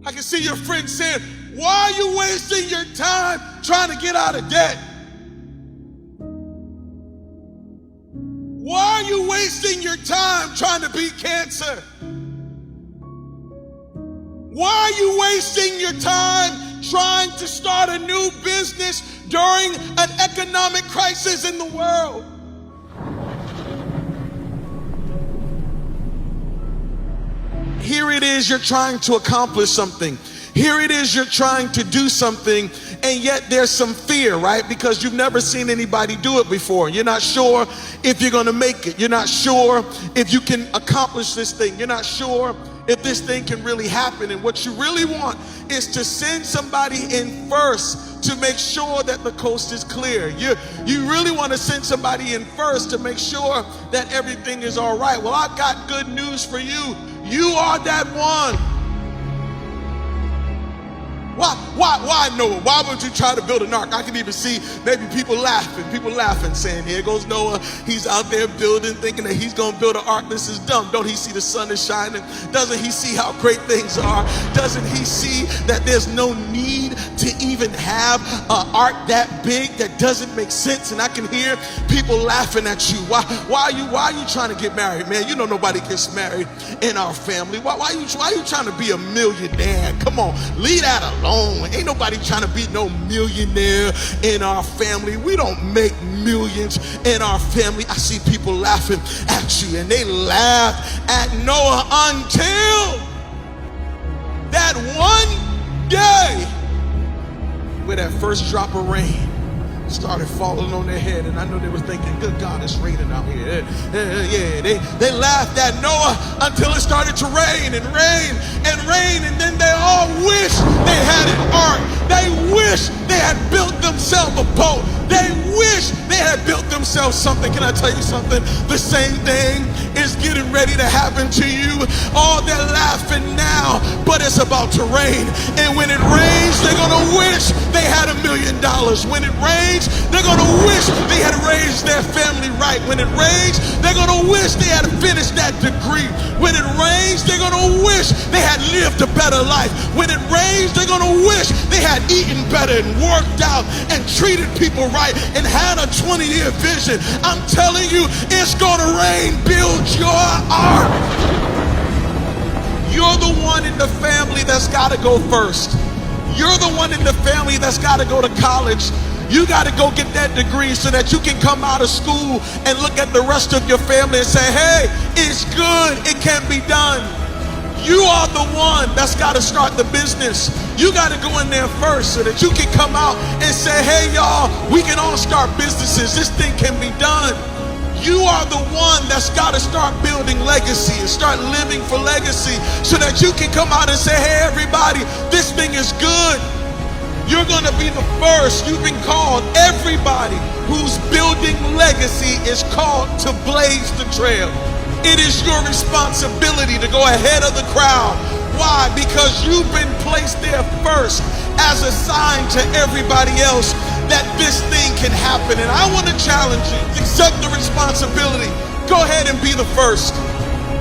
I can see your friends saying, why are you wasting your time trying to get out of debt? Why are you wasting your time trying to beat cancer? Why are you wasting your time trying to start a new business during an economic crisis in the world? Here it is, you're trying to accomplish something. Here it is, you're trying to do something, and yet there's some fear, right? Because you've never seen anybody do it before. You're not sure if you're going to make it. You're not sure if you can accomplish this thing. You're not sure if this thing can really happen. And what you really want is to send somebody in first to make sure that the coast is clear. You really want to send somebody in first to make sure that everything is all right. Well, I've got good news for you. You are that one. Why Noah? Why would you try to build an ark? I can even see maybe people laughing, saying, here goes Noah. He's out there building, thinking that he's going to build an ark. This is dumb. Don't he see the sun is shining? Doesn't he see how great things are? Doesn't he see that there's no need to even have an ark that big? That doesn't make sense. And I can hear people laughing at you. Why are you trying to get married, man? You know nobody gets married in our family. Why are you trying to be a millionaire? Come on, leave that alone. Ain't nobody trying to be no millionaire in our family. We don't make millions in our family. I see people laughing at you, and they laughed at Noah until that one day where that first drop of rain started falling on their head. And I know they were thinking, good God, it's raining out here. They laughed at Noah until it started to rain and rain and rain, and then they all wished they had an ark. They wished they had built themselves a boat. They wish they had built themselves something. Can I tell you something? The same thing is getting ready to happen to you. Oh, they're laughing now, but it's about to rain. And when it rains, they're going to wish they had $1 million. When it rains, they're going to wish they had raised their family right. When it rains, they're going to wish they had finished that degree. When it rains, they're going to wish they had lived a better life. When it rains, they're going to wish they had eaten better and worked out and treated people right and had a 20-year vision. I'm telling you, it's going to rain. Build your ark. You're the one in the family that's got to go first. You're the one in the family that's got to go to college. You got to go get that degree so that you can come out of school and look at the rest of your family and say, hey, it's good. It can be done. You are the one that's got to start the business. You got to go in there first so that you can come out and say, hey, y'all, we can all start businesses. This thing can be done. You are the one that's got to start building legacy and start living for legacy so that you can come out and say, hey, everybody, this thing is good. You're going to be the first. You've been called. Everybody who's building legacy is called to blaze the trail. It is your responsibility to go ahead of the crowd. Why? Because you've been placed there first as a sign to everybody else that this thing can happen. And I want to challenge you. Accept the responsibility. Go ahead and be the first.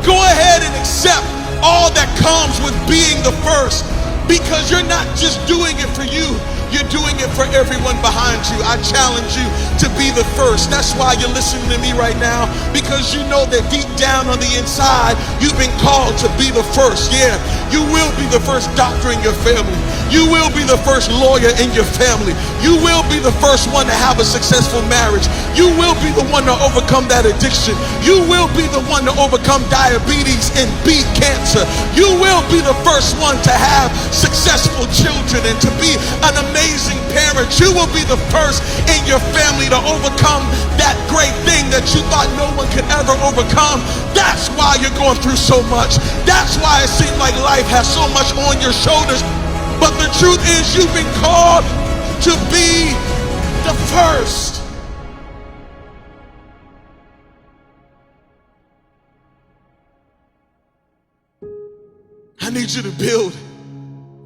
Go ahead and accept all that comes with being the first. Because you're not just doing it for you. You're doing it for everyone behind you. I challenge you to be the first. That's why you're listening to me right now, because you know that deep down on the inside, you've been called to be the first. Yeah, you will be the first doctor in your family. You will be the first lawyer in your family. You will be the first one to have a successful marriage. You will be the one to overcome that addiction. You will be the one to overcome diabetes and beat cancer. You will be the first one to have successful children and to be an amazing parent. You will be the first in your family to overcome that great thing that you thought no one could ever overcome. That's why you're going through so much. That's why it seems like life has so much on your shoulders. But the truth is, you've been called to be the first. I need you to build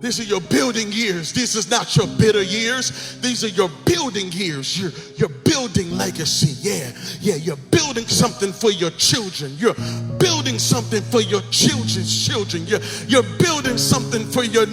These are your building years. This is not your bitter years. These are your building years. You're building legacy. Yeah, you're building something for your children. You're building something for your children's children. You're building something for your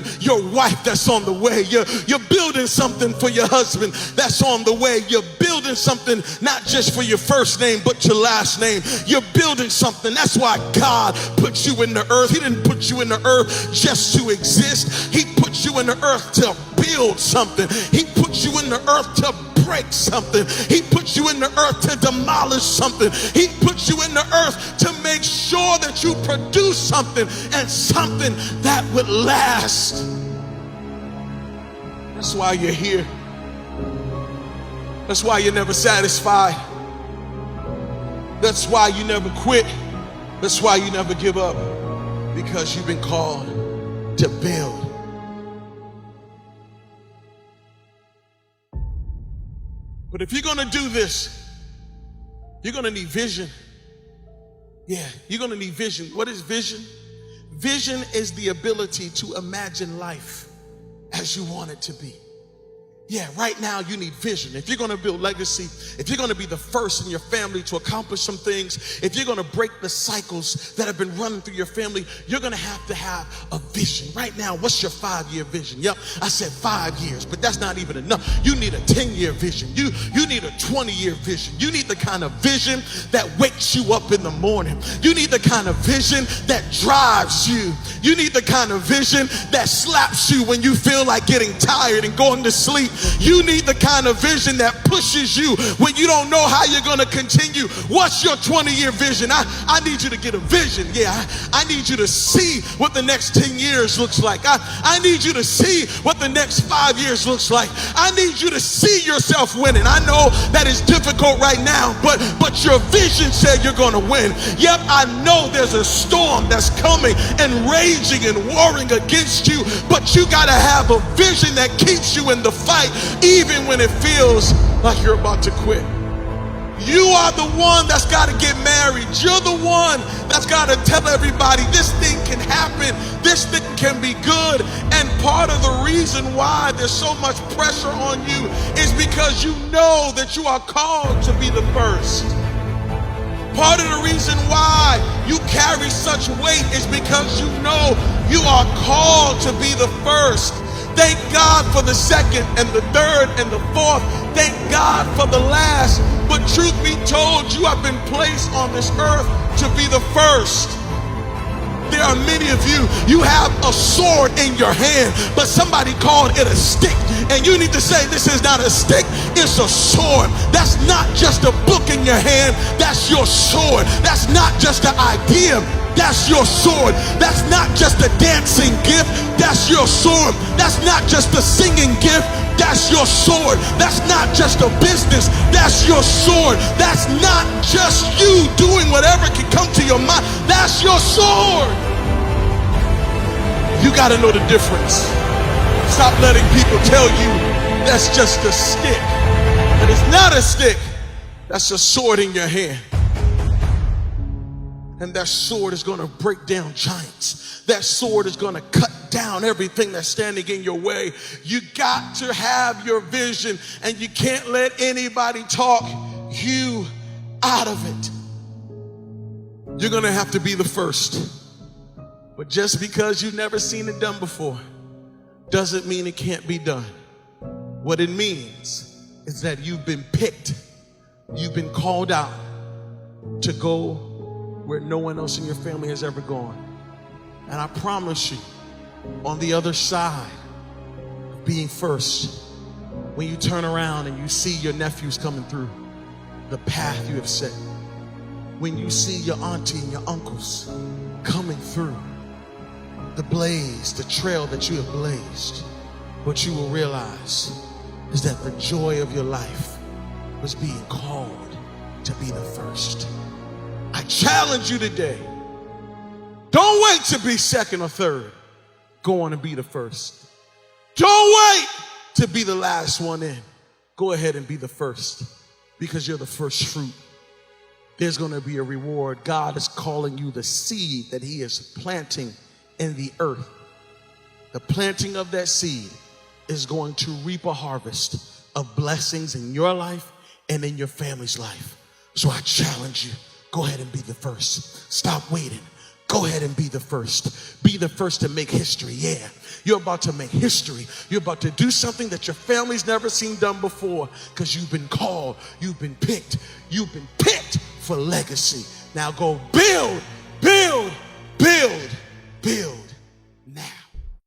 wife that's on the way. You're building something for your husband that's on the way. You're building something not just for your first name, but your last name. You're building something. That's why God put you in the earth. He didn't put you in the earth just to exist. He put you in the earth to build something. He put you in the earth to break something. He put you in the earth to demolish something. He put you in the earth to make sure that you produce something, and something that would last. That's why you're here. That's why you're never satisfied. That's why you never quit. That's why you never give up. Because you've been called to build. But if you're going to do this, you're going to need vision. Yeah, you're going to need vision. What is vision? Vision is the ability to imagine life as you want it to be. Yeah, right now you need vision. If you're going to build legacy, if you're going to be the first in your family to accomplish some things, if you're going to break the cycles that have been running through your family, you're going to have a vision. Right now, what's your 5-year vision? Yep, I said 5 years, but that's not even enough. You need a 10-year vision. You need a 20-year vision. You need the kind of vision that wakes you up in the morning. You need the kind of vision that drives you. You need the kind of vision that slaps you when you feel like getting tired and going to sleep. You need the kind of vision that pushes you when you don't know how you're going to continue. What's your 20-year vision? I need you to get a vision. Yeah, I need you to see what the next 10 years looks like. I need you to see what the next 5 years looks like. I need you to see yourself winning. I know that is difficult right now, but your vision said you're going to win. Yep, I know there's a storm that's coming and raging and warring against you, but you got to have a vision that keeps you in the fight, even when it feels like you're about to quit. You are the one that's got to get married. You're the one that's got to tell everybody this thing can happen. This thing can be good. And part of the reason why there's so much pressure on you is because you know that you are called to be the first. Part of the reason why you carry such weight is because you know you are called to be the first. Thank God for the second and the third and the fourth. Thank God for the last. But truth be told, you have been placed on this earth to be the first. There are many of you, you have a sword in your hand, but somebody called it a stick. And you need to say, this is not a stick, it's a sword. That's not just a book in your hand, that's your sword. That's not just an idea, that's your sword. That's not just a dancing gift, that's your sword. That's not just a singing gift, that's your sword. That's not just a business, that's your sword. That's not just you doing whatever can come to your mind, that's your sword. You got to know the difference. Stop letting people tell you that's just a stick. And it's not a stick, that's a sword in your hand. And that sword is going to break down giants. That sword is going to cut down everything that's standing in your way. You got to have your vision, and you can't let anybody talk you out of it. You're going to have to be the first. But just because you've never seen it done before doesn't mean it can't be done. What it means is that you've been picked. You've been called out to go where no one else in your family has ever gone. And I promise you, on the other side of being first, when you turn around and you see your nephews coming through the path you have set, when you see your auntie and your uncles coming through the blaze, the trail that you have blazed, what you will realize is that the joy of your life was being called to be the first. I challenge you today, don't wait to be second or third. Go on and be the first. Don't wait to be the last one in. Go ahead and be the first, because you're the first fruit. There's going to be a reward. God is calling you the seed that he is planting in the earth. the planting of that seed is going to reap a harvest of blessings in your life and in your family's life. So I challenge you, go ahead and be the first. Stop waiting. Go ahead and be the first. Be the first to make history. Yeah, you're about to make history. You're about to do something that your family's never seen done before, because you've been called, you've been picked for legacy. Now go build, build, build, build.